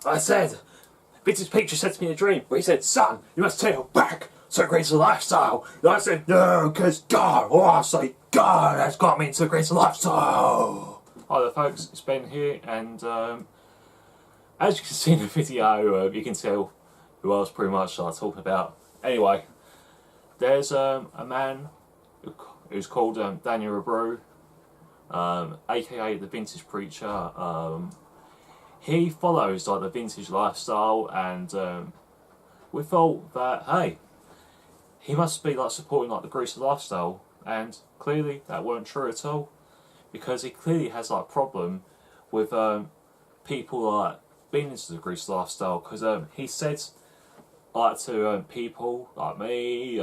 I said, Vintage Picture said to me in a dream, but he said, son, you must take it back to a greater lifestyle. And I said, no, because God, I say God has got me into a greater lifestyle. Hi there folks, it's Ben here, and as you can see in the video, you can tell who I was pretty much talking about. Anyway, there's a man who's called Daniel Abreu, aka the Vintage Preacher. He follows like the vintage lifestyle, and we thought that hey, he must be like supporting like the greaser lifestyle, and clearly that weren't true at all, because he clearly has like a problem with people like being into the greaser lifestyle, because he said like to people like me,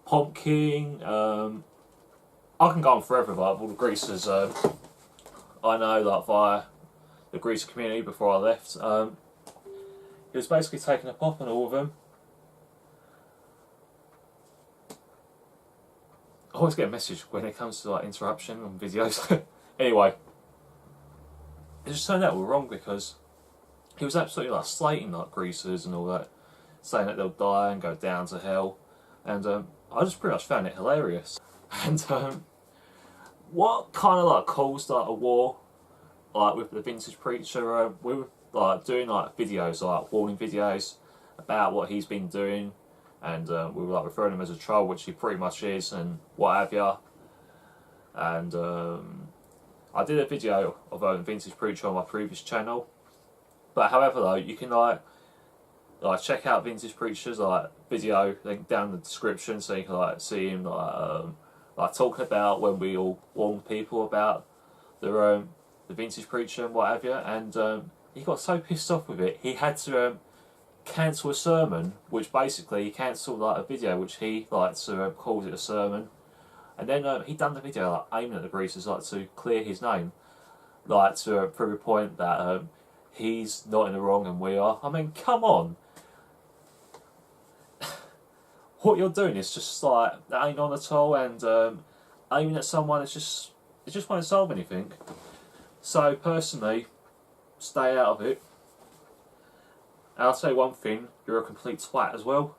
Pumpkin, I can go on forever like all the greasers I know like via the greaser community before I left. He was basically taking a pop on all of them. I always get a message when it comes to like interruption on videos. Anyway, it just turned out we were wrong, because he was absolutely like slating like greasers and all that, saying that they'll die and go down to hell, and I just pretty much found it hilarious. And what kind of like caused like a war like with the Vintage Preacher? We were like doing like videos, like warning videos about what he's been doing, and we were like referring him as a troll, which he pretty much is, and what have you. And I did a video of Vintage Preacher on my previous channel, but however though, you can like check out Vintage Preacher's like video link down in the description, so you can like see him like talking about when we all warned people about the Vintage Preacher and what have you, and he got so pissed off with it he had to cancel a sermon, which basically he cancelled like a video which he like to calls it a sermon, and then he done the video like aiming at the greasers like to clear his name, like to prove a point that he's not in the wrong and we are. I mean, come on. What you're doing is just like, that ain't on at all, and aiming at someone, it just won't solve anything. So personally, stay out of it. And I'll say one thing, you're a complete twat as well.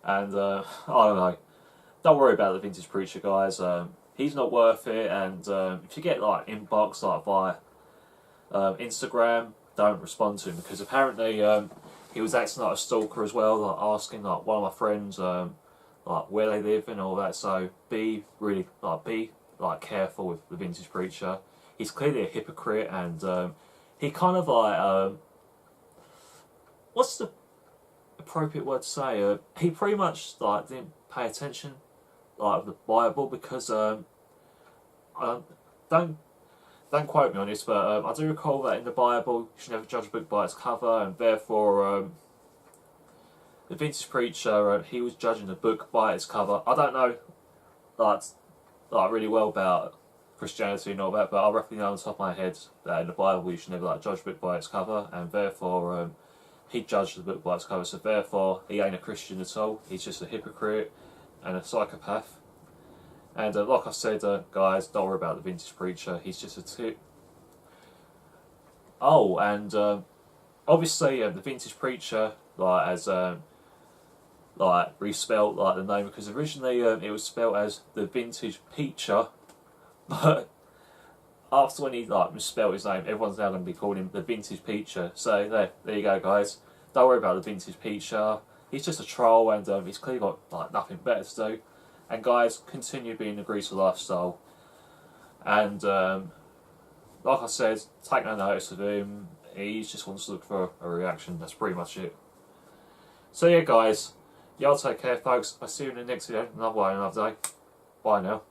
And I don't know, don't worry about the Vintage Preacher, guys. He's not worth it, and if you get like inbox like via Instagram, don't respond to him, because apparently he was acting like a stalker as well, like asking like one of my friends like where they live and all that. So be careful with the Vintage Preacher. He's clearly a hypocrite, and he kind of like what's the appropriate word to say? He pretty much like didn't pay attention like the Bible, because don't quote me on this, but I do recall that in the Bible you should never judge a book by its cover, and therefore the Vintage Preacher, he was judging the book by its cover. I don't know like really well about Christianity and all that, but I roughly know on the top of my head that in the Bible you should never like judge a book by its cover, and therefore he judged the book by its cover, so therefore he ain't a Christian at all. He's just a hypocrite and a psychopath. And like I said, guys, don't worry about the Vintage Preacher. He's just a tip. Oh, and obviously the Vintage Preacher like has like respelt like the name, because originally it was spelled as the Vintage Peacher, but after when he like misspelled his name, everyone's now going to be calling him the Vintage Peacher. So there you go, guys. Don't worry about the Vintage Peacher. He's just a troll, and he's clearly got like nothing better to do. And guys, continue being the greaser lifestyle. And like I said, take no notice of him. He just wants to look for a reaction. That's pretty much it. So yeah, guys, y'all take care, folks. I'll see you in the next video. Another way, another day. Bye now.